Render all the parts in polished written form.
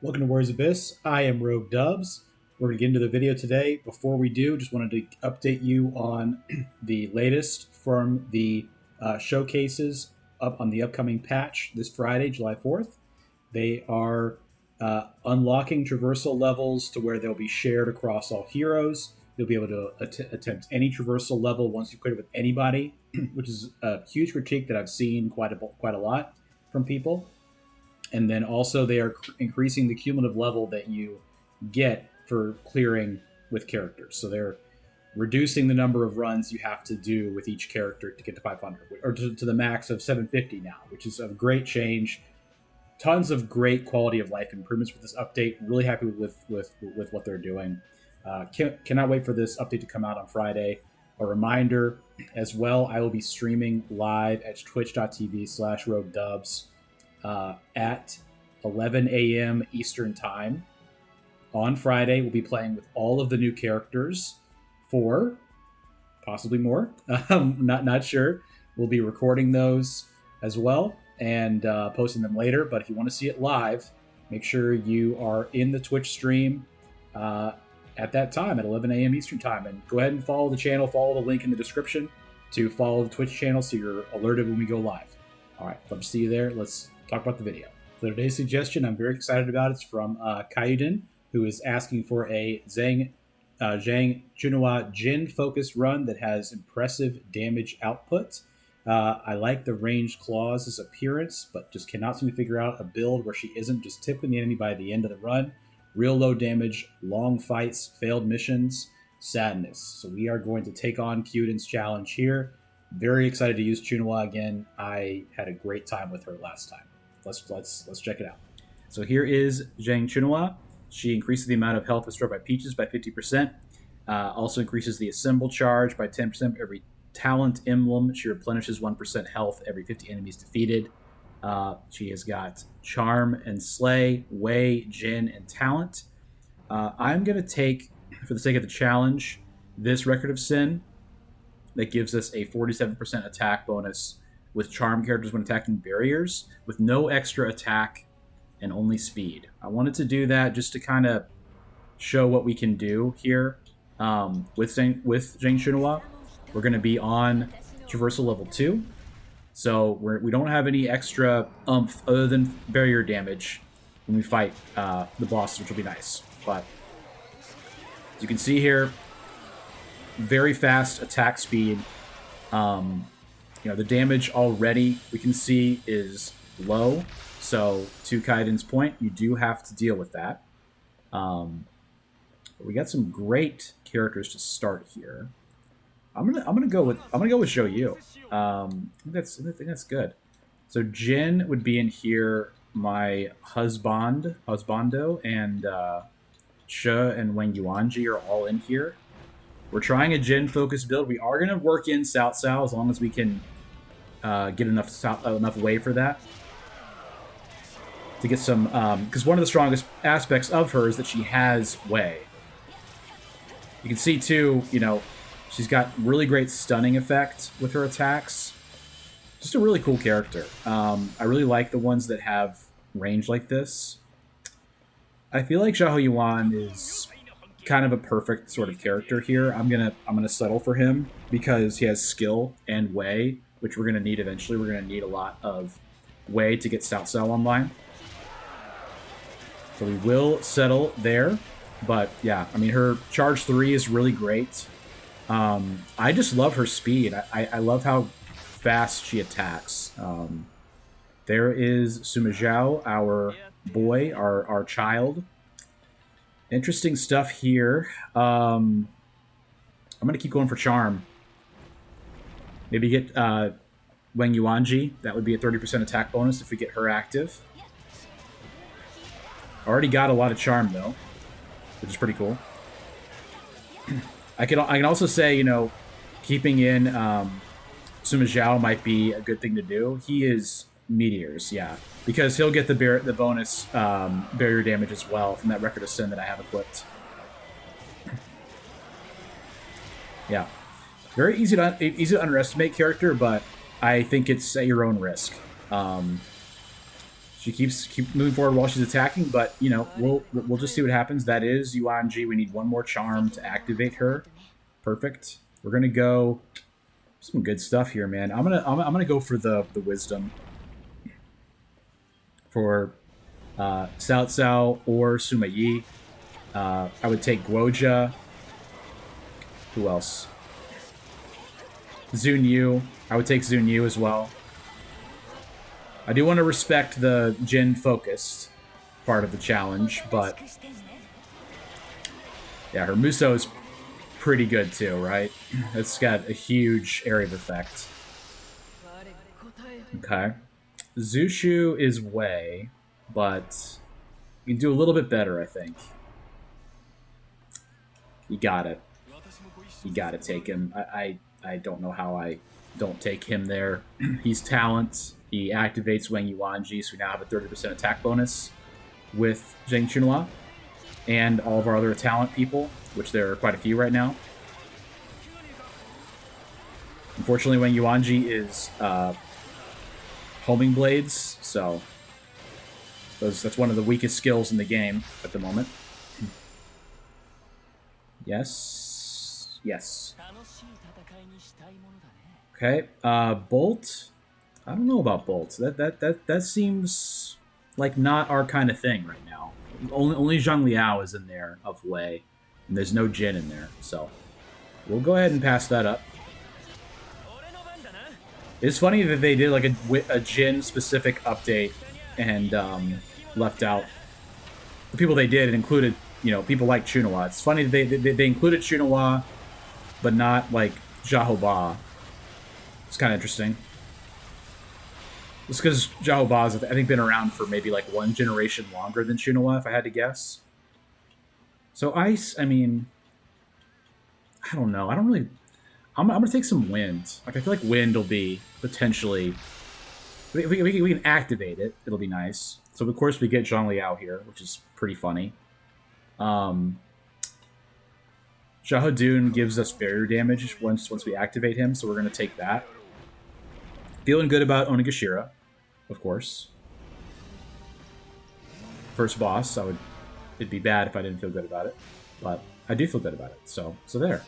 Welcome to Warriors Abyss. I am Rogue Dubs. We're going to get into the video today. Before we do, just wanted to update you on the latest from the showcases up on the upcoming patch this Friday, July 4th. They are unlocking traversal levels to where they'll be shared across all heroes. You'll be able to attempt any traversal level once you quit it with anybody, which is a huge critique that I've seen quite a lot from people. And then also they are increasing the cumulative level that you get for clearing with characters. So they're reducing the number of runs you have to do with each character to get to 500, or to the max of 750 now, which is a great change. Tons of great quality of life improvements with this update. Really happy with what they're doing. Cannot wait for this update to come out on Friday. A reminder as well, I will be streaming live at twitch.tv/roguedubs at 11 a.m. Eastern Time on Friday. We'll be playing with all of the new characters for possibly more. Not sure. We'll be recording those as well and posting them later. But if you want to see it live, make sure you are in the Twitch stream at that time at 11 a.m. Eastern Time. And go ahead and follow the channel. Follow the link in the description to follow the Twitch channel so you're alerted when we go live. All right, love to see you there. Let's talk about the video. So today's suggestion, I'm very excited about. It's from Kayuden, who is asking for a Zhang Chunhua Jin focused run that has impressive damage output. I like the ranged claws' appearance, but just cannot seem to figure out a build where she isn't just tipping the enemy by the end of the run. Real low damage, long fights, failed missions, sadness. So we are going to take on Kayuden's challenge here. Very excited to use Chunhua again. I had a great time with her last time. Let's check it out. So here is Zhang Chunhua. She increases the amount of health restored by Peaches by 50%. Also increases the assemble charge by 10% every talent emblem. She replenishes 1% health every 50 enemies defeated. She has got Charm and Slay, Wei, Jin, and Talent. I'm going to take, for the sake of the challenge, this Record of Sin that gives us a 47% attack bonus with Charm characters when attacking barriers with no extra attack and only speed. I wanted to do that just to kind of show what we can do here with Zhang Chunhua. We're going to be on Traversal level 2. So we don't have any extra oomph other than barrier damage when we fight the boss, which will be nice. But as you can see here, very fast attack speed. The damage already we can see is low. So to Kayuden's point, you do have to deal with that. But we got some great characters to start here. I'm gonna go with Zhou Yu. I think that's good. So Jin would be in here. My husbando, and She and Wang Yuanji are all in here. We're trying a Jin focused build. We are gonna work in Cao Cao as long as we can get enough Wei for that. To get some, because one of the strongest aspects of her is that she has Wei. You can see too, she's got really great stunning effect with her attacks. Just a really cool character. I really like the ones that have range like this. I feel like Xiahou Yuan is kind of a perfect sort of character here. I'm gonna settle for him because he has skill and Wei, which we're gonna need eventually. We're gonna need a lot of Wei to get Cao Cao online. So we will settle there. But yeah, I mean, her charge 3 is really great. I just love her speed. I love how fast she attacks. There is Sima Zhao, our boy, our child. Interesting stuff here. I'm going to keep going for Charm. Maybe get Wang Yuanji. That would be a 30% attack bonus if we get her active. Already got a lot of Charm, though, which is pretty cool. I can also say, keeping in Sima Zhao might be a good thing to do. He is meteors, yeah, because he'll get the bonus barrier damage as well from that Record of Sin that I have equipped. Yeah, very easy to underestimate character, but I think it's at your own risk. She keep moving forward while she's attacking, but you know we'll just see what happens. That is Yuan Ji. We need one more charm to activate her. Perfect. We're gonna go some good stuff here, man. I'm gonna go for the wisdom for Cao Cao or Sima Yi. I would take Guoja. Who else? Xun Yu. I would take Xun Yu as well. I do want to respect the Jin focused part of the challenge, but yeah, her Musou is pretty good too, right? It's got a huge area of effect. Okay. Zushu is Wei, but you can do a little bit better, I think. You got it. You got to take him. I don't know how I don't take him there. He's talent. He activates Wang Yuanji, so we now have a 30% attack bonus with Zheng Chunhua and all of our other talent people, which there are quite a few right now. Unfortunately, Wang Yuanji is homing blades, so that's one of the weakest skills in the game at the moment. Yes. Yes. Okay. Bolt. I don't know about Bolt. That seems like not our kind of thing right now. Only Zhang Liao is in there of Wei, and there's no Jin in there, so we'll go ahead and pass that up. It's funny that they did like a Jin specific update and left out the people they did and included, you know, people like Chunhua. It's funny that they included Chunhua, but not like Xiaohou. It's kind of interesting. It's because Xiaohou has, I think, been around for maybe like one generation longer than Chunhua, if I had to guess. So Ice, I mean, I don't know. I don't really. I'm gonna take some Wind. Like I feel like Wind will be potentially. We can activate it. It'll be nice. So of course we get Zhang Liao here, which is pretty funny. Xiahou Dun gives us barrier damage once we activate him, so we're gonna take that. Feeling good about Onigashira, of course. First boss, it'd be bad if I didn't feel good about it, but I do feel good about it. So there.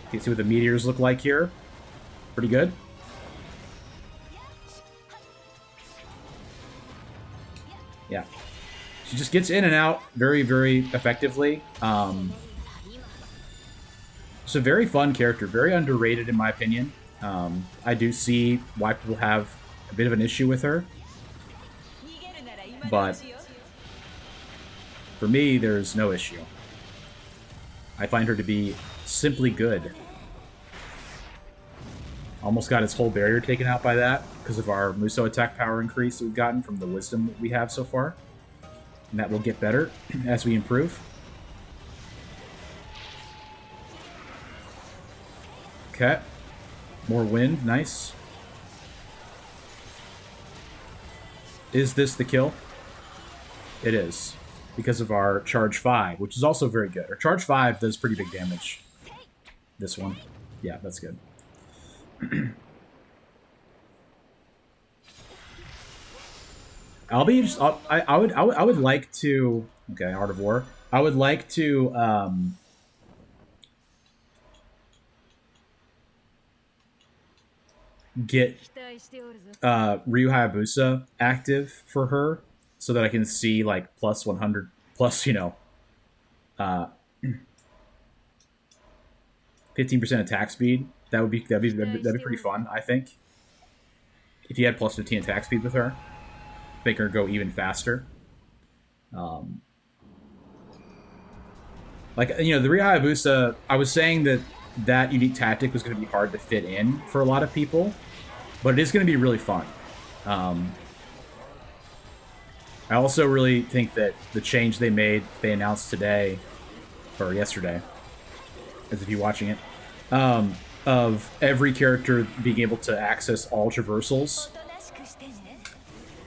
You can see what the meteors look like here. Pretty good. Yeah. She just gets in and out very, very effectively. It's a very fun character, very underrated in my opinion. I do see why people have a bit of an issue with her. But for me, there's no issue. I find her to be simply good. Almost got its whole barrier taken out by that because of our Musou attack power increase that we've gotten from the wisdom that we have so far. And that will get better as we improve. Okay. More wind, nice. Is this the kill? It is. Because of our Charge 5, which is also very good. Our Charge 5 does pretty big damage. This one. Yeah, that's good. I'll be just. I would like to. Okay, Art of War. I would like to. Get Ryu Hayabusa active for her so that I can see like plus 100 plus, you know, 15% attack speed. That'd be pretty fun, I think. If you had plus 15 attack speed with her, make her go even faster. Like, you know, the Ryu Hayabusa, I was saying that unique tactic was going to be hard to fit in for a lot of people, but it is going to be really fun. I also really think that the change they announced today, or yesterday, as if you're watching it, of every character being able to access all traversals,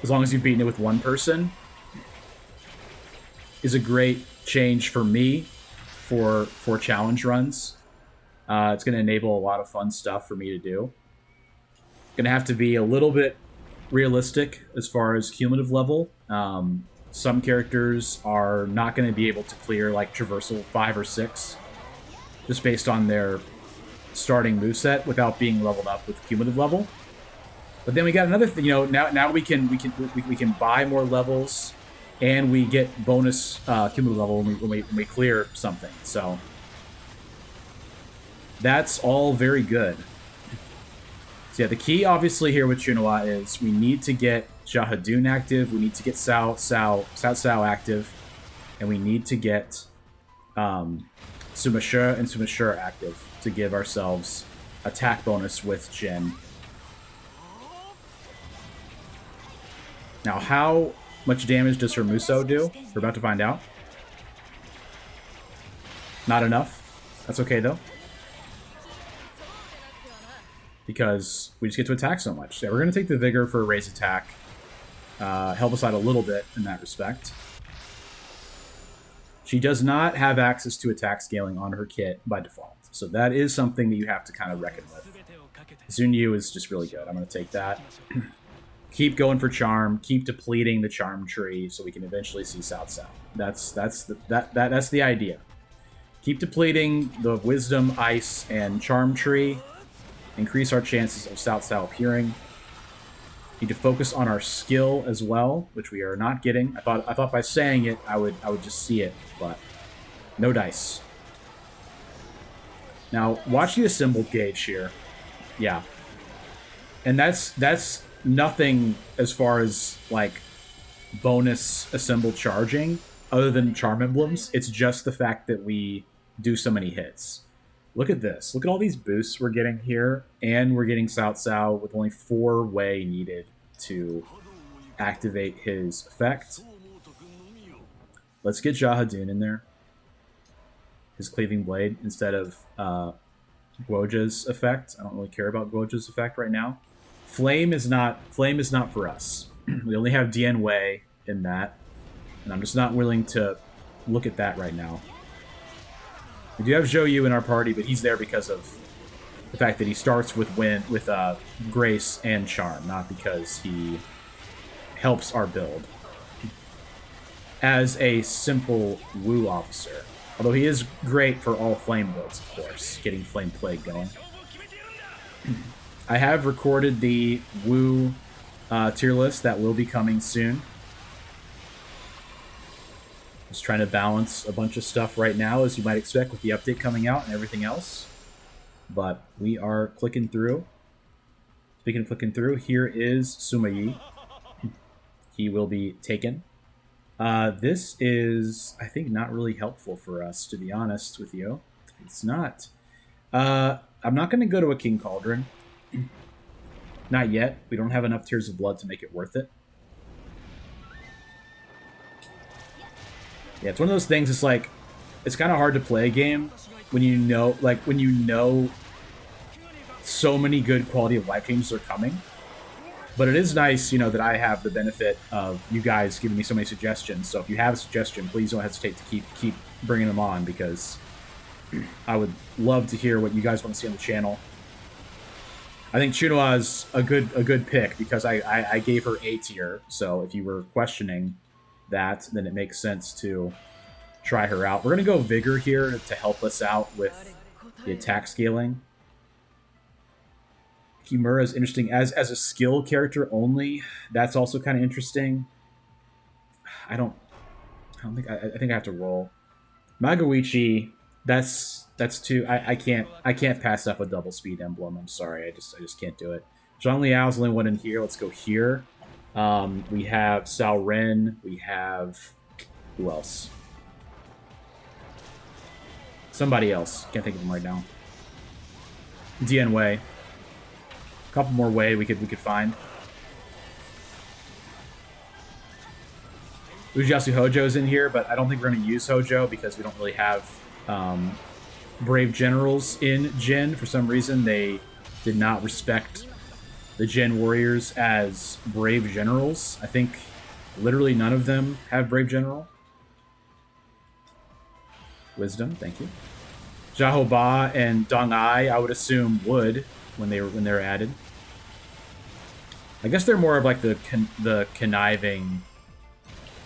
as long as you've beaten it with one person, is a great change for me for challenge runs. It's going to enable a lot of fun stuff for me to do. Going to have to be a little bit realistic as far as cumulative level. Some characters are not going to be able to clear like Traversal 5 or 6 just based on their starting moveset without being leveled up with cumulative level. But then we got another thing, now we can buy more levels and we get bonus cumulative level when we clear something. So that's all very good. So yeah, the key obviously here with Chunhua is we need to get Jahadun active, we need to get Cao Cao active, and we need to get Sima Shi and Sima Shi active to give ourselves attack bonus with Jin. Now, how much damage does her Musou do? We're about to find out. Not enough. That's okay, though. Because we just get to attack so much. Yeah, we're going to take the Vigor for a raise attack. Help us out a little bit in that respect. She does not have access to attack scaling on her kit by default. So that is something that you have to kind of reckon with. Zunyu is just really good. I'm going to take that. Keep going for Charm. Keep depleting the Charm tree so we can eventually see Cao Cao. That's the idea. Keep depleting the Wisdom, Ice, and Charm tree. Increase our chances of Cao Cao appearing. Need to focus on our skill as well, which we are not getting. I thought by saying it I would just see it, but no dice. Now watch the assembled gauge here. Yeah. And that's nothing as far as like bonus assembled charging other than charm emblems. It's just the fact that we do so many hits. Look at this. Look at all these boosts we're getting here, and we're getting Cao Cao with only 4 Wei needed to activate his effect. Let's get Jahadun in there. His Cleaving Blade instead of Guoja's effect. I don't really care about Guoja's effect right now. Flame is not for us. We only have Dian Wei in that, and I'm just not willing to look at that right now. We do have Zhou Yu in our party, but he's there because of the fact that he starts with Grace and Charm, not because he helps our build. As a simple Wu officer. Although he is great for all Flame builds, of course, getting Flame Plague going. I have recorded the Wu tier list that will be coming soon. Just trying to balance a bunch of stuff right now, as you might expect with the update coming out and everything else. But we are clicking through. Speaking of clicking through, here is Sima Yi. He will be taken. This is, I think, not really helpful for us, to be honest with you. It's not. I'm not going to go to a King Cauldron. Not yet. We don't have enough Tears of Blood to make it worth it. Yeah, it's one of those things, it's like, it's kind of hard to play a game when you know, so many good quality of life changes are coming. But it is nice, that I have the benefit of you guys giving me so many suggestions. So if you have a suggestion, please don't hesitate to keep bringing them on, because I would love to hear what you guys want to see on the channel. I think Chunhua is a good pick because I gave her A tier. So if you were questioning that, then it makes sense to try her out. We're going to go Vigor here to help us out with the attack scaling. Kimura is interesting as a skill character only. That's also kind of interesting. I think I have to roll. Magoichi, that's too. I can't pass up a double speed emblem. I'm sorry. I just can't do it. Zhang Liao's the only one in here. Let's go here. We have Cao Ren. We have who else? Somebody else. Can't think of him right now. Dian Wei. A couple more Wei we could find. Ujiasu Hojo's in here, but I don't think we're going to use Hojo because we don't really have Brave Generals in Jin. For some reason, they did not respect the Jin warriors as Brave Generals. I think literally none of them have Brave General. Wisdom, thank you. Jahoba and Dong Ai, I would assume would when they were added. I guess they're more of like the conniving,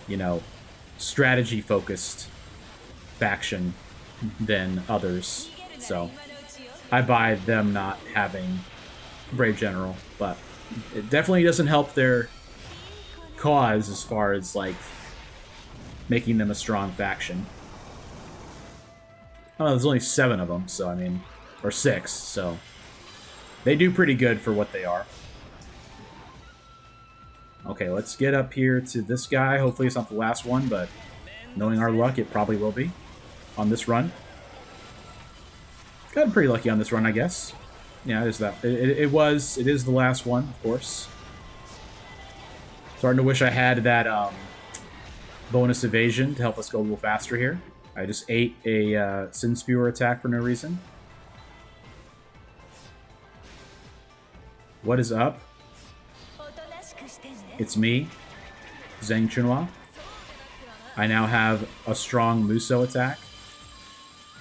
you know, strategy-focused faction than others. So I buy them not having Brave General, but it definitely doesn't help their cause as far as like making them a strong faction. Oh, there's only 7 of them, so I mean, or 6, so they do pretty good for what they are. Okay, let's get up here to this guy. Hopefully it's not the last one, but knowing our luck, it probably will be on this run. Got pretty lucky on this run, I guess. Yeah, it is that. It is the last one, of course. Starting to wish I had that bonus evasion to help us go a little faster here. I just ate a Sin Spewer attack for no reason. What is up? It's me, Zheng Chunhua. I now have a strong Muso attack.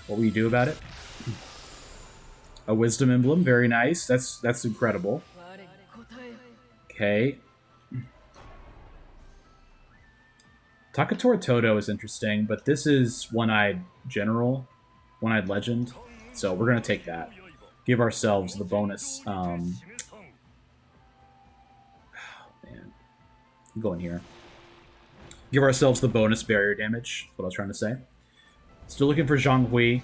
What will you do about it? A Wisdom Emblem, very nice. That's incredible. Okay. Takatora Todo is interesting, but this is One-Eyed General, One-Eyed Legend, so we're going to take that. Give ourselves the bonus. Man. I'm going here. Give ourselves the bonus barrier damage, what I was trying to say. Still looking for Zhang Hui.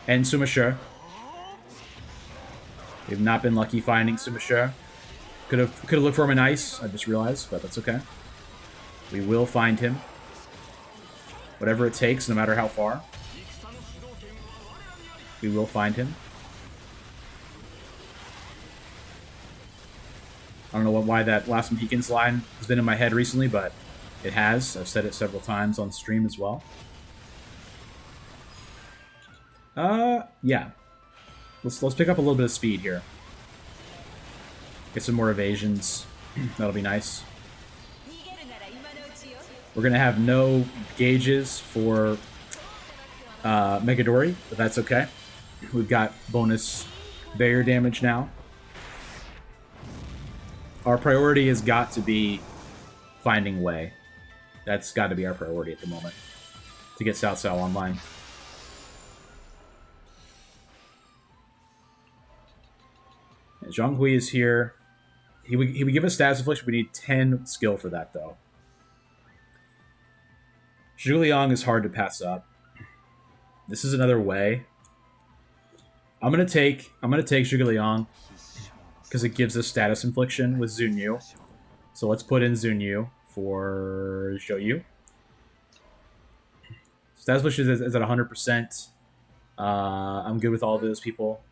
And Sima Shi. We've not been lucky finding Sima Shi. Could have looked for him in ice, I just realized, but that's okay. We will find him. Whatever it takes, no matter how far. We will find him. I don't know why that Last Mohicans line has been in my head recently, but it has. I've said it several times on stream as well. Yeah. Let's pick up a little bit of speed here. Get some more evasions. That'll be nice. We're gonna have no gauges for Megadori, but that's okay. We've got bonus barrier damage now. Our priority has got to be finding Wei. That's got to be our priority at the moment to get Cao Cao online. And Zhang Hui is here. He would give us status affliction. We need 10 skill for that though. Zhu Liang is hard to pass up. This is another Wei. I'm gonna take Zhuge Liang because it gives us status infliction with Xun Yu. So let's put in Xun Yu for Zhou Yu. Status infliction is at 100%. I'm good with all of those people.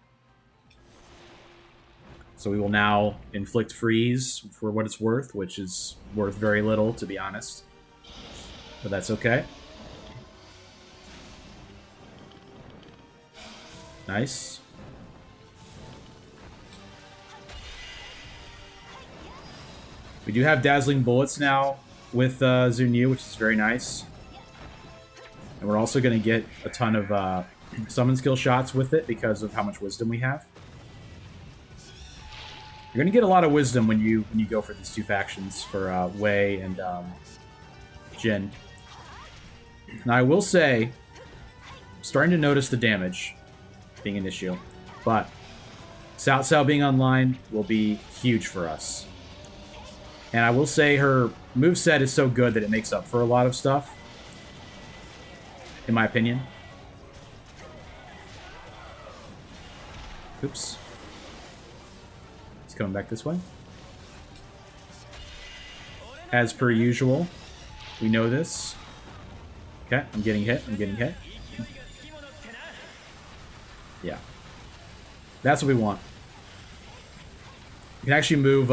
So we will now inflict freeze for what it's worth, which is worth very little, to be honest. But that's okay. Nice. We do have Dazzling Bullets now with Xun Yu, which is very nice. And we're also going to get a ton of summon skill shots with it because of how much wisdom we have. You're going to get a lot of wisdom when you go for these two factions, for Wei and Jin. Now, I will say, I'm starting to notice the damage being an issue, but Cao Cao being online will be huge for us. And I will say her moveset is so good that it makes up for a lot of stuff, in my opinion. Oops. He's coming back this way. As per usual, we know this. Okay, I'm getting hit. Yeah. That's what we want. We can actually move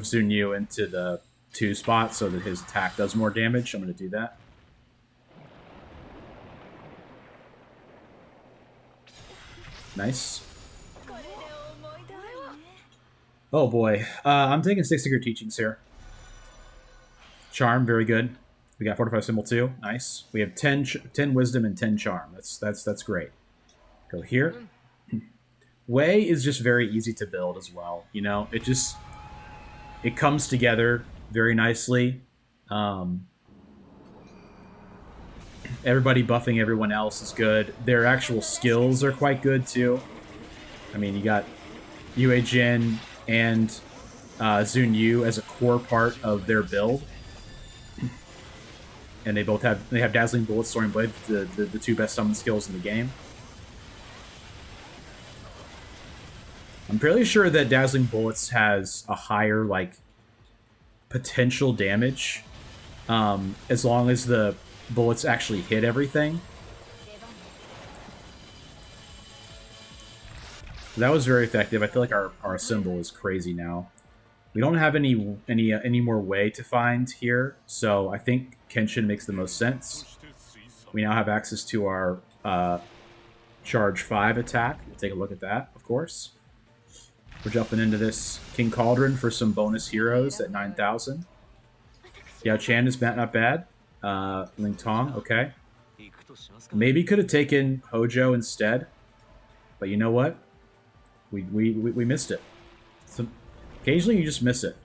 Xun Yu into the 2 spot so that his attack does more damage. I'm going to do that. Nice. Oh boy. I'm taking 6 Secret Teachings here. Charm, very good. We got Fortify Symbol too. Nice. We have 10 Wisdom and 10 Charm. That's great. Go here. Wei is just very easy to build as well. You know, it comes together very nicely. Um, Everybody buffing everyone else is good. Their actual skills are quite good too. I mean, you got Yue Jin and Zun Yu as a core part of their build, and they have Dazzling Bullet, Soaring Blade, the two best summon skills in the game. I'm fairly sure that Dazzling Bullets has a higher like potential damage, as long as the bullets actually hit everything. That was very effective. I feel like our symbol is crazy now. We don't have any more way to find here, so I think Kenshin makes the most sense. We now have access to our Charge 5 attack. We'll take a look at that, of course. We're jumping into this King Cauldron for some bonus heroes at 9,000. Yao Chan is not bad. Ling Tong, okay. Maybe could have taken Hojo instead, but you know what? We missed it. So occasionally you just miss it.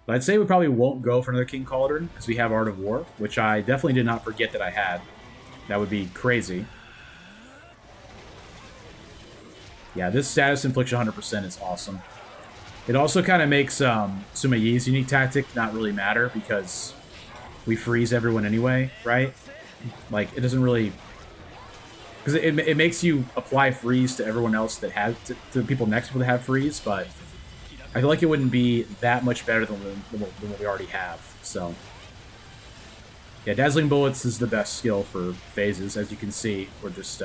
But I'd say we probably won't go for another King Cauldron because we have Art of War, which I definitely did not forget that I had. That would be crazy. Yeah, this status infliction 100% is awesome. It also kind of makes Sima Yi's unique tactic not really matter because we freeze everyone anyway, right? Like, it doesn't really... Because it makes you apply freeze to everyone else that has... to the people next to people that have freeze, but I feel like it wouldn't be that much better than what we already have, so... Yeah, Dazzling Bullets is the best skill for phases. As you can see, we're just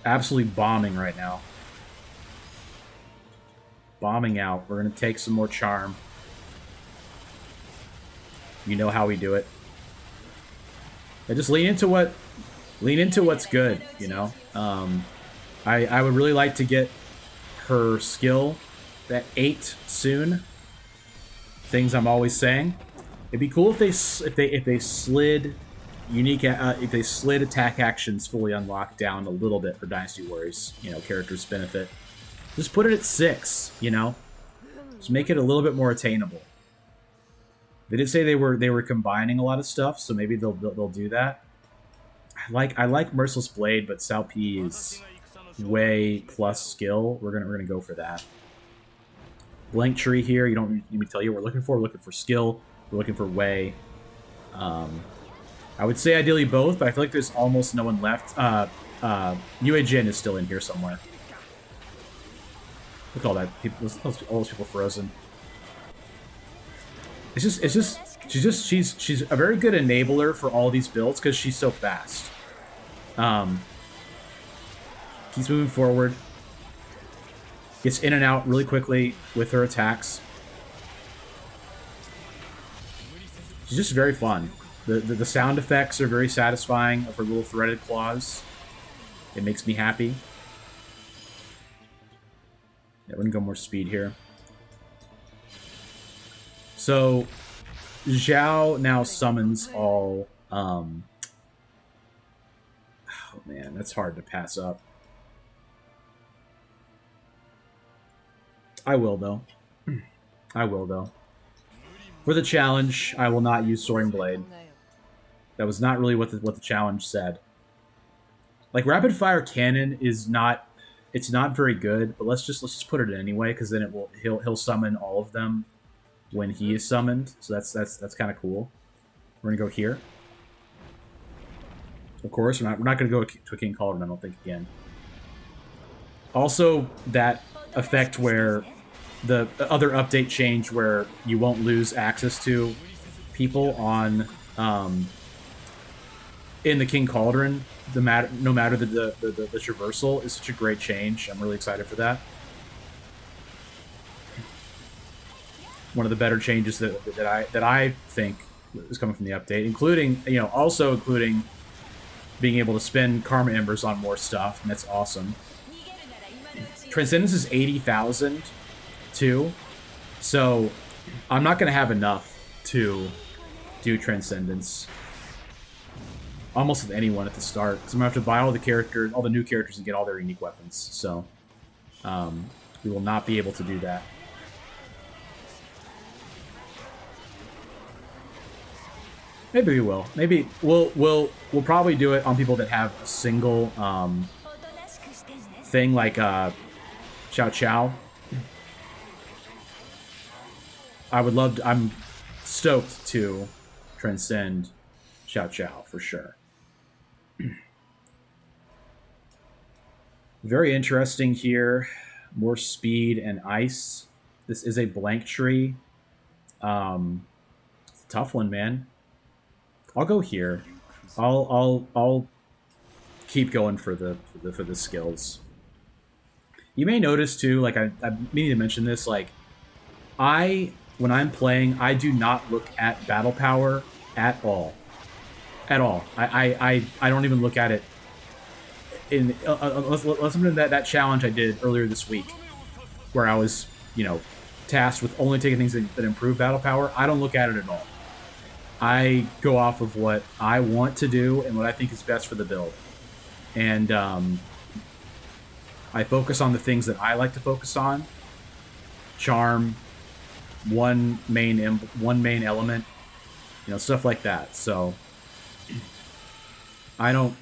absolutely bombing right now. Bombing out. We're going to take some more charm. You know how we do it. Yeah, just lean into what's good, you know? I would really like to get her skill at 8 soon. Things I'm always saying. It'd be cool if they slid if they slid attack actions fully unlocked down a little bit for Dynasty Warriors, you know, characters' benefit. Just put it at 6, you know? Just make it a little bit more attainable. They did say they were combining a lot of stuff, so maybe they'll do that. I like Merciless Blade, but Cao Pi is way plus skill. We're gonna go for that. Blank Tree here. You don't need me to tell you what we're looking for. We're looking for skill. We're looking for Wei. I would say ideally both, but I feel like there's almost no one left. Yue Jin is still in here somewhere. Look at all that people, all those people frozen. She's a very good enabler for all these builds because she's so fast. Keeps moving forward. Gets in and out really quickly with her attacks. She's just very fun. The sound effects are very satisfying of her little threaded claws. It makes me happy. Yeah, we're gonna go more speed here. So, Zhao now summons all... oh man, that's hard to pass up. I will, though. I will, though. For the challenge, I will not use Soaring Blade. That was not really what the challenge said. Like, Rapid Fire Cannon is not... It's not very good, but let's just put it in anyway, because then he'll summon all of them when he is summoned. So that's kind of cool. We're gonna go here. Of course, we're not gonna go to a King Cauldron, I don't think, again. Also, that effect where the other update change where you won't lose access to people on in the King Cauldron, no matter the traversal, is such a great change. I'm really excited for that. One of the better changes that I think is coming from the update, including including being able to spend Karma Embers on more stuff, and that's awesome. Transcendence is 80,000 too, so I'm not gonna have enough to do Transcendence. almost with anyone at the start, because I'm gonna have to buy all the characters, all the new characters, and get all their unique weapons. So we will not be able to do that. Maybe we will. Maybe we'll probably do it on people that have a single thing like Xiao Qiao. I'm stoked to transcend Xiao Qiao for sure. Very interesting here. More speed and ice. This is a blank tree. It's a tough one, man. I'll go here. I'll keep going for the skills. You may notice too, like I meaning to mention this, like when I'm playing, I do not look at battle power at all. At all. I don't even look at it in unless that challenge I did earlier this week, where I was, tasked with only taking things that improve battle power. I don't look at it at all. I go off of what I want to do and what I think is best for the build. And I focus on the things that I like to focus on. Charm, one main element, stuff like that. So I don't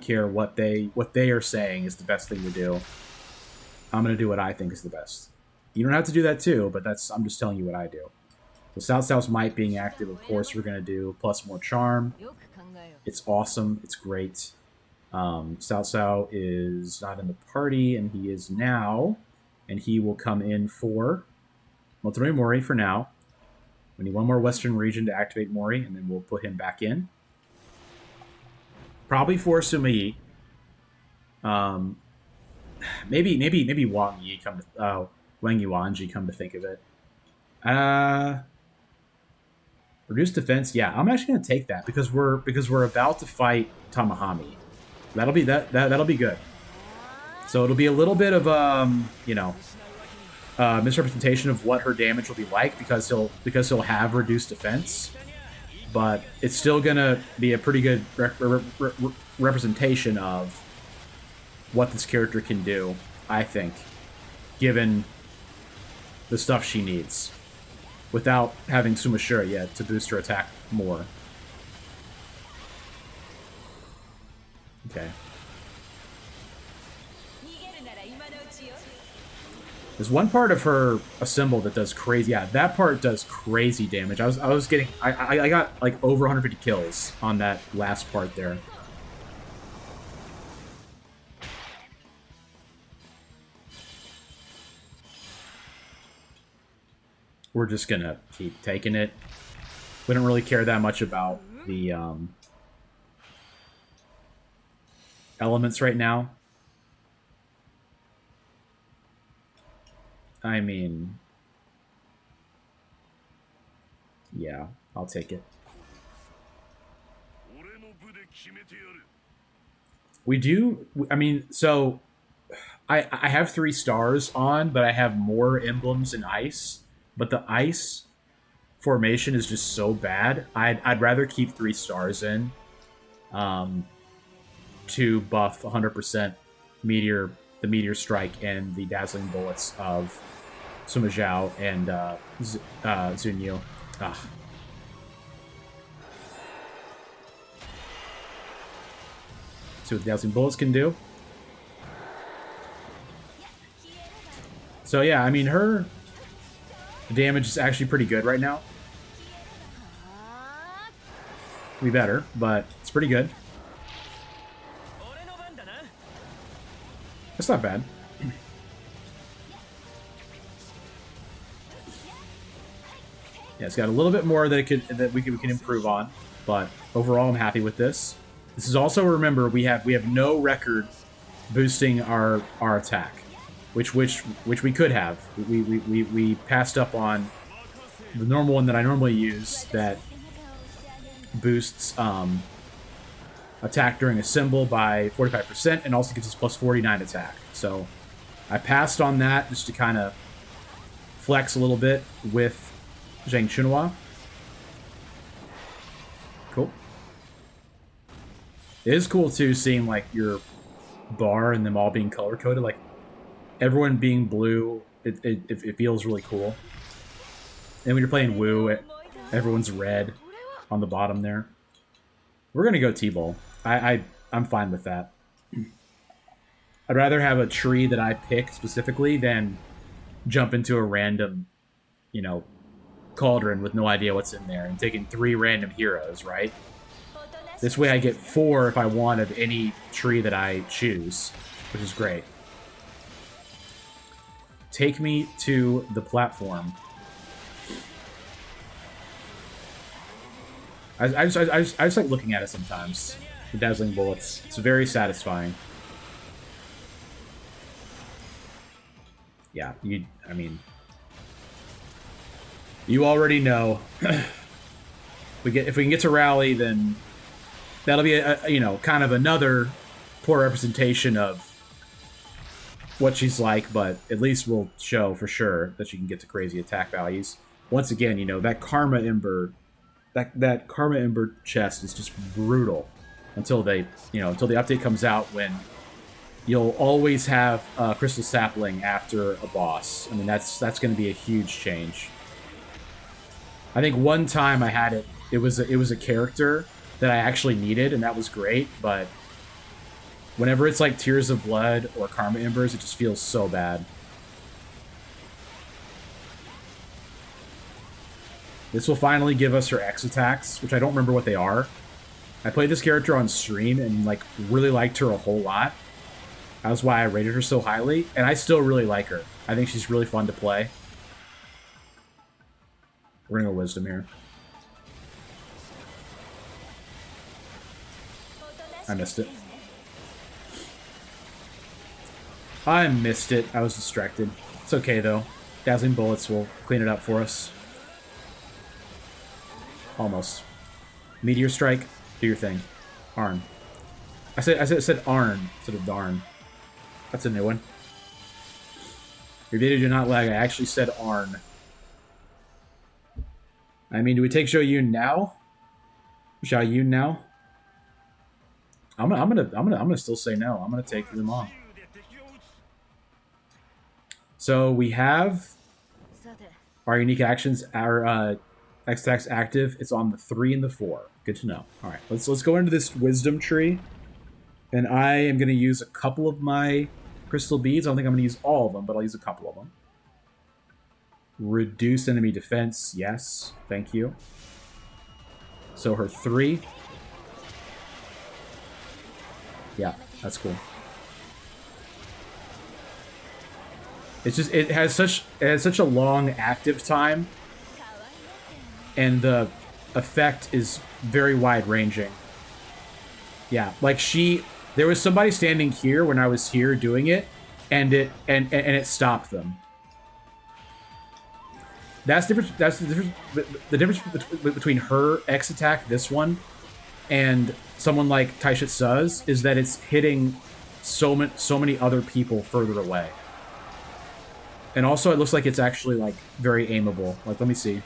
care what they are saying is the best thing to do. I'm gonna do what I think is the best. You don't have to do that too, but I'm just telling you what I do. So South South's Might being active, of course, we're gonna do plus more charm. It's awesome. It's great. Cao Cao is not in the party, and he is now, and he will come in for Motonori Mori for now. We need one more Western region to activate Mori, and then we'll put him back in. Probably for Sumei. Maybe Wang Yi Wang Yuanji come to think of it. Reduced defense, yeah, I'm actually gonna take that because we're about to fight Tamahami. That'll be that'll be good. So it'll be a little bit of misrepresentation of what her damage will be like because he'll have reduced defense, but it's still gonna be a pretty good representation of what this character can do, I think, given the stuff she needs, without having Sumashura yet to boost her attack more. Okay. There's one part of her assemble that does crazy. Yeah, that part does crazy damage. I got like over 150 kills on that last part there. We're just gonna keep taking it. We don't really care that much about the elements right now. I mean, yeah, I'll take it. We do, I mean, so I have 3 stars on, but I have more emblems in ice. But the ice formation is just so bad. I'd rather keep 3 stars in to buff 100% the meteor strike and the dazzling bullets of Sima Zhao and Zunyu. See what the dazzling bullets can do. So yeah, I mean her damage is actually pretty good right now. Could be better, but it's pretty good. That's not bad. Yeah, it's got a little bit more that we can improve on, but overall I'm happy with this. This is also, remember, we have no record boosting our attack, which we could have. We passed up on the normal one that I normally use that boosts attack during a symbol by 45% and also gives us plus 49 attack. So I passed on that just to kind of flex a little bit with Zhang Chunhua. Cool. It is cool too seeing like your bar and them all being color coded, like everyone being blue. It feels really cool. And when you're playing Wu, everyone's red on the bottom there. We're gonna go T-Bowl. I'm fine with that. I'd rather have a tree that I pick specifically than jump into a random, you know, cauldron with no idea what's in there and taking 3 random heroes, right? This way I get 4 if I want of any tree that I choose, which is great. Take me to the platform. I just like looking at it sometimes. The dazzling bullets. It's very satisfying. Yeah, I mean, you already know. If we can get to rally, then that'll be kind of another poor representation of what she's like, but at least we'll show for sure that she can get to crazy attack values. Once again, that Karma Ember, that Karma Ember chest is just brutal until the update comes out, when you'll always have a Crystal Sapling after a boss. I mean, that's going to be a huge change. I think one time I had it. It was a character that I actually needed, and that was great. But whenever it's like Tears of Blood or Karma Embers, it just feels so bad. This will finally give us her X attacks, which I don't remember what they are. I played this character on stream and like really liked her a whole lot. That's why I rated her so highly, and I still really like her. I think she's really fun to play. Ring of Wisdom here. I missed it. I missed it. I was distracted. It's okay, though. Dazzling Bullets will clean it up for us. Almost. Meteor Strike, do your thing. Arn. I said Arn instead of Darn. That's a new one. Your video do not lag. I actually said Arn. I mean, do we take Xiao Yun now? Xiao Yun now? I'm gonna still say no. I'm gonna take them on. So we have our unique actions, our X attacks active. It's on the 3 and the 4. Good to know. All right, let's go into this wisdom tree, and I am gonna use a couple of my crystal beads. I don't think I'm gonna use all of them, but I'll use a couple of them. Reduce enemy defense. Yes, thank you. So her 3. Yeah, that's cool. It's just it has such a long active time, and the effect is very wide ranging. Yeah, like there was somebody standing here when I was here doing it, and it stopped them. That's the difference. That's the difference between her X attack, this one, and someone like Taishit Suz, is that it's hitting so many other people further away. And also, it looks like it's actually like very aimable. Like, let me see.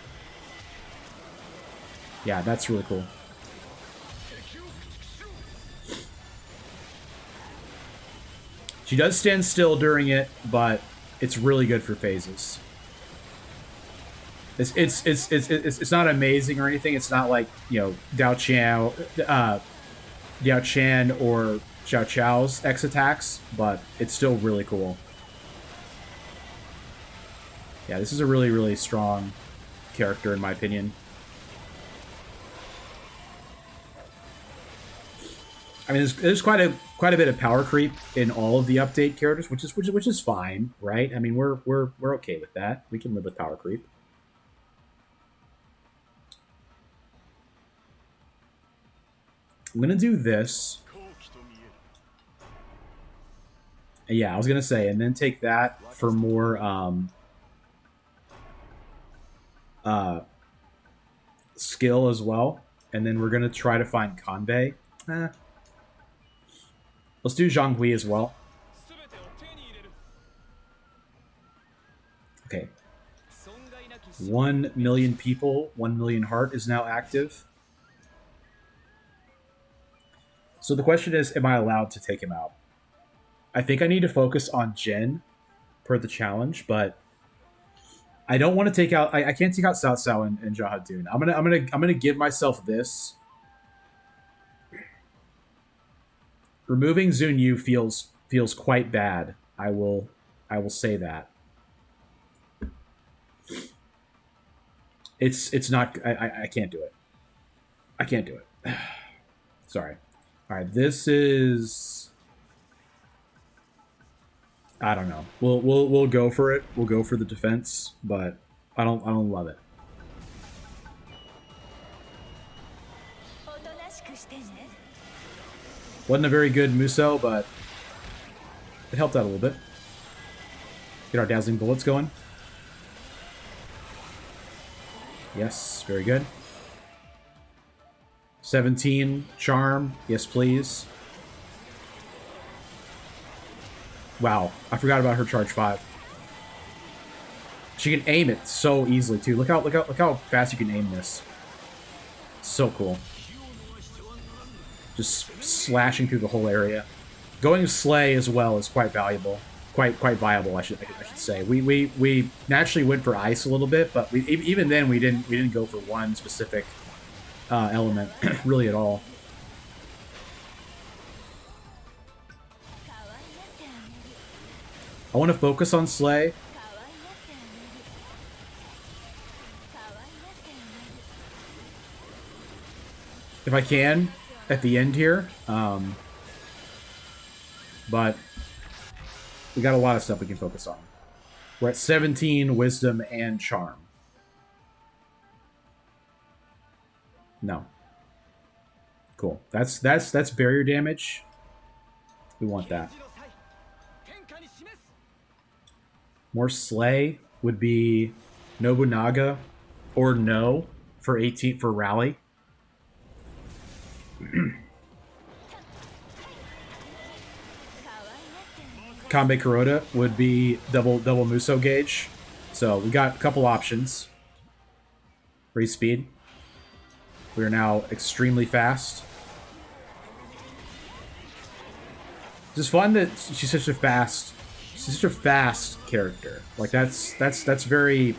Yeah, that's really cool. She does stand still during it, but it's really good for phases. It's not amazing or anything. It's not like, Dao Chan or Xiao Chao's X attacks, but it's still really cool. Yeah, this is a really, really strong character in my opinion. I mean, there's quite a bit of power creep in all of the update characters, which is fine, right? I mean, we're okay with that. We can live with power creep. I'm gonna do this. Yeah, I was gonna say, and then take that for more skill as well, and then we're gonna try to find Kanbei. Let's do Zhang Hui as well. Okay. 1 million people, 1 million heart is now active. So the question is, am I allowed to take him out? I think I need to focus on Jin per the challenge, but I don't want to take out. I can't take out Cao Cao and Jahadun. I'm gonna give myself this. Removing Xun Yu feels quite bad. I will say that. It's not. I can't do it. I can't do it. Sorry. All right. This is. I don't know. We'll go for it. We'll go for the defense, but I don't love it. Wasn't a very good Musou, but it helped out a little bit. Get our dazzling bullets going. Yes, very good. 17 charm. Yes, please. Wow, I forgot about her charge 5. She can aim it so easily too. Look how fast you can aim this. So cool. Just slashing through the whole area. Going Slay as well is quite valuable. Quite viable, I should say. We naturally went for ice a little bit, but even then we didn't go for one specific element really at all. I want to focus on Slay. If I can, at the end here. But we got a lot of stuff we can focus on. We're at 17 Wisdom and Charm. No. Cool. That's barrier damage. We want that. More Slay would be Nobunaga or No for 18 for Rally. Kanbei Kuroda would be double Musou gauge. So we got a couple options. Free speed. We are now extremely fast. It's just fun that she's such a fast character. Like that's very.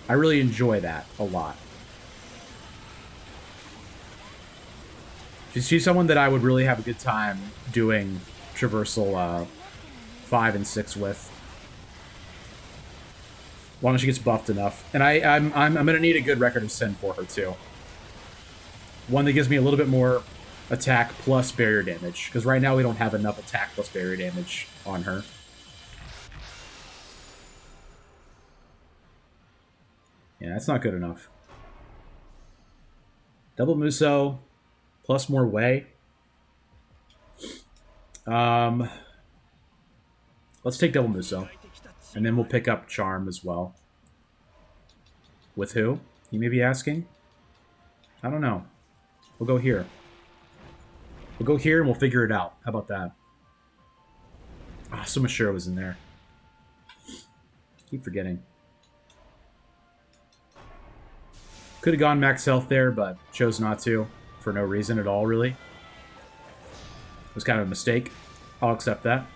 I really enjoy that a lot. She's someone that I would really have a good time doing traversal 5 and 6 with. As long as she gets buffed enough. And I'm gonna need a good record of Sin for her too. One that gives me a little bit more attack plus barrier damage. Because right now we don't have enough attack plus barrier damage on her. Yeah, that's not good enough. Double Musou plus more Wei. Let's take double Musou. And then we'll pick up Charm as well. With who? You may be asking? I don't know. We'll go here. We'll go here and we'll figure it out. How about that? Ah, Sumashiro was in there. Keep forgetting. Could have gone max health there, but chose not to. For no reason at all, really. It was kind of a mistake. I'll accept that.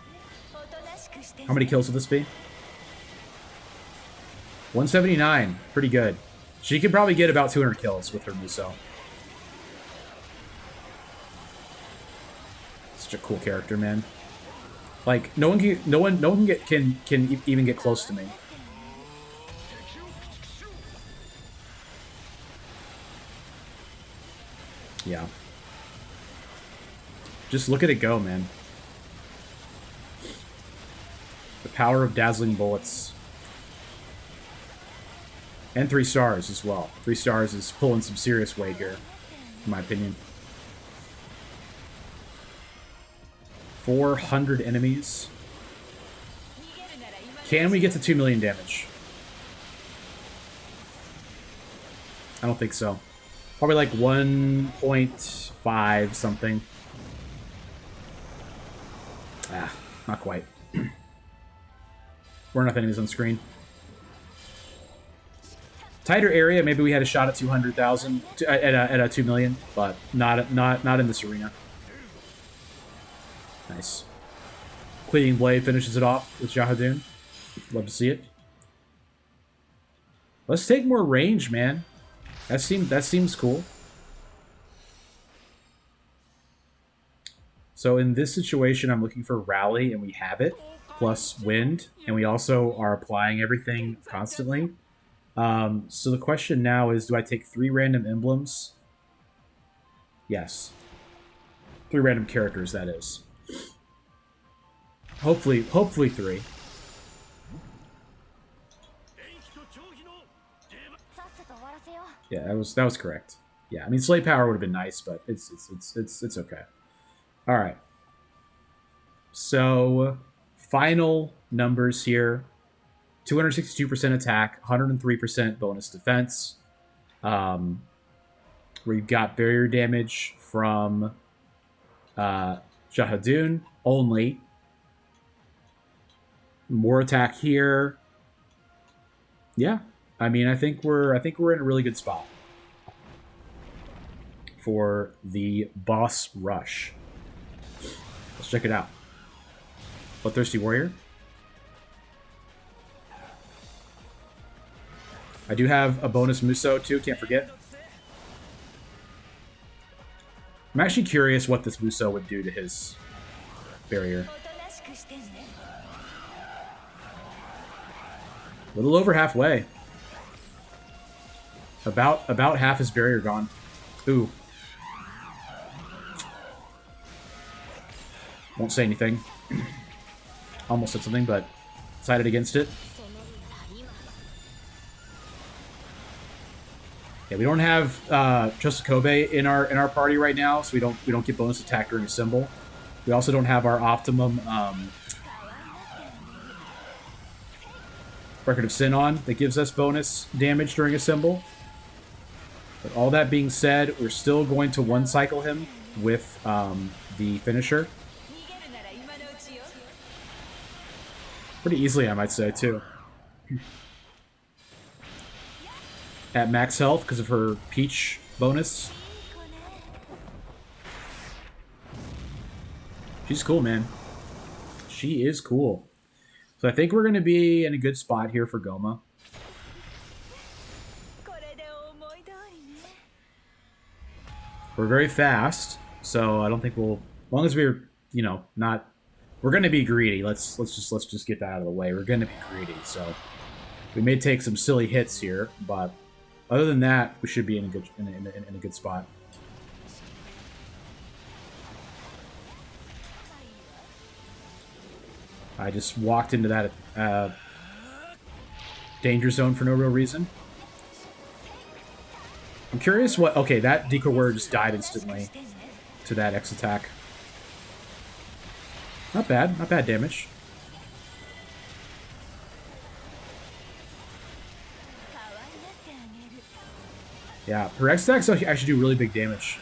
How many kills will this be? 179. Pretty good. She could probably get about 200 kills with her Musou. Such a cool character, man. Like no one can even get close to me. Yeah. Just look at it go, man. The power of dazzling bullets. And 3 stars as well. 3 stars is pulling some serious weight here, in my opinion. 400 enemies. Can we get to 2 million damage? I don't think so. Probably like 1.5 something. Ah, not quite. We're enough enemies on screen. Tighter area, maybe we had a shot at 200,000 at a 2 million, but not in this arena. Nice. Cleaning Blade finishes it off with Jahadun. Love to see it. Let's take more range, man. That seems cool. So in this situation, I'm looking for Rally, and we have it, plus Wind, and we also are applying everything constantly. So the question now is, do I take 3 random emblems? Yes. 3 random characters, that is. Hopefully 3. Yeah, that was correct. Yeah, I mean, Slay Power would have been nice, but it's okay. All right. So, final numbers here: 262% attack, 103% bonus defense. We've got barrier damage from Jahadun only. More attack here. Yeah, I mean, I think we're in a really good spot for the boss rush. Let's check it out. Bloodthirsty Warrior. I do have a bonus Muso too, can't forget. I'm actually curious what this Muso would do to his barrier. A little over halfway. About half his barrier gone. Ooh. Won't say anything. Almost said something, but decided against it. Yeah, we don't have Chosokobe in our party right now, so we don't get bonus attack during a symbol. We also don't have our optimum Record of Sin on that gives us bonus damage during a symbol. But all that being said, we're still going to one cycle him with the finisher. Pretty easily, I might say, too. At max health because of her Peach bonus. She's cool, man. She is cool. So I think we're going to be in a good spot here for Goma. We're very fast, so I don't think we'll... As long as we're, you know, not... We're going to be greedy. Let's just get that out of the way. We're going to be greedy, so... We may take some silly hits here, but... Other than that, we should be in a good spot. I just walked into that danger zone for no real reason. I'm curious what... Okay, that Decoy Word just died instantly to that X attack. Not bad. Not bad damage. Yeah, her X attacks actually do really big damage.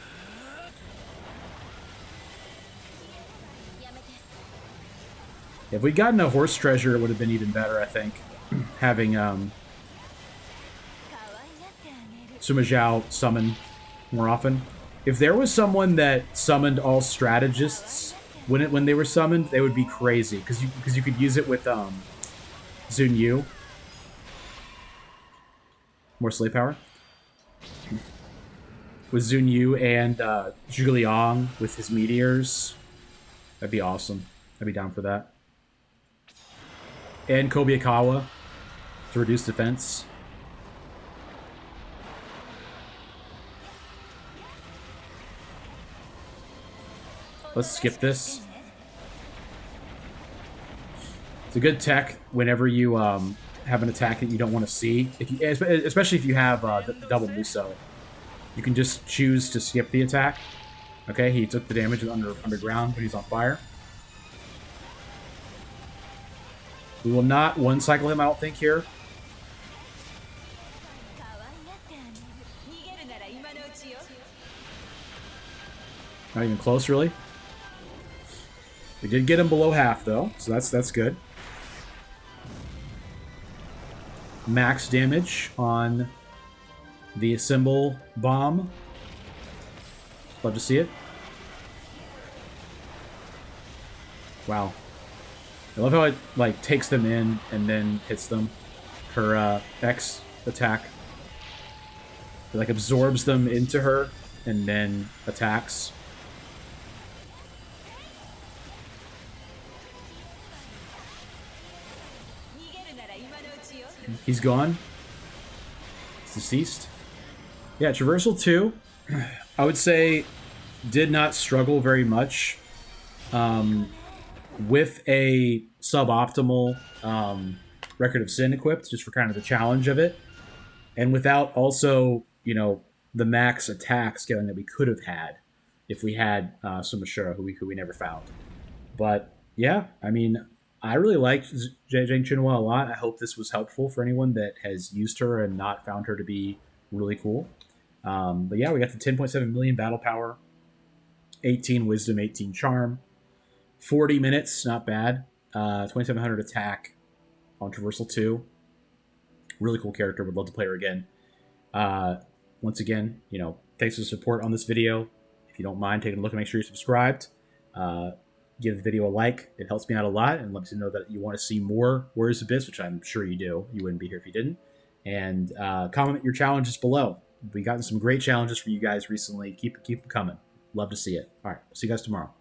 If we'd gotten a Horse Treasure, it would have been even better, I think. Having Sima Zhao summon more often. If there was someone that summoned all strategists when they were summoned, they would be crazy because you could use it with Xun Yu. More Slay Power. With Xun Yu and Zhuge Liang with his meteors. That'd be awesome. I'd be down for that. And Kobayakawa to reduce defense. Let's skip this. It's a good tech whenever you have an attack that you don't want to see. Especially if you have the double Muso. You can just choose to skip the attack. Okay, he took the damage underground when he's on fire. We will not one-cycle him, I don't think, here. Not even close, really. We did get him below half, though, so that's good. Max damage on the symbol bomb. Love to see it. Wow. I love how it like takes them in and then hits them. Her X attack. It like absorbs them into her and then attacks. He's gone. He's deceased. Yeah, Traversal 2, I would say, did not struggle very much with a suboptimal Record of Sin equipped, just for kind of the challenge of it, and without also, the max attack scaling that we could have had if we had Sumashura, who we never found. But yeah, I mean, I really liked Zhang Chenhua a lot. I hope this was helpful for anyone that has used her and not found her to be really cool. But yeah, we got the 10.7 million battle power, 18 wisdom, 18 charm, 40 minutes, not bad. 2700 attack on Traversal 2. Really cool character. Would love to play her again. Once again, thanks for the support on this video. If you don't mind taking a look and make sure you're subscribed. Give the video a like. It helps me out a lot and lets me know that you want to see more Warriors of Abyss, which I'm sure you do. You wouldn't be here if you didn't. And comment your challenges below. We've gotten some great challenges for you guys recently. Keep them coming. Love to see it. All right. See you guys tomorrow.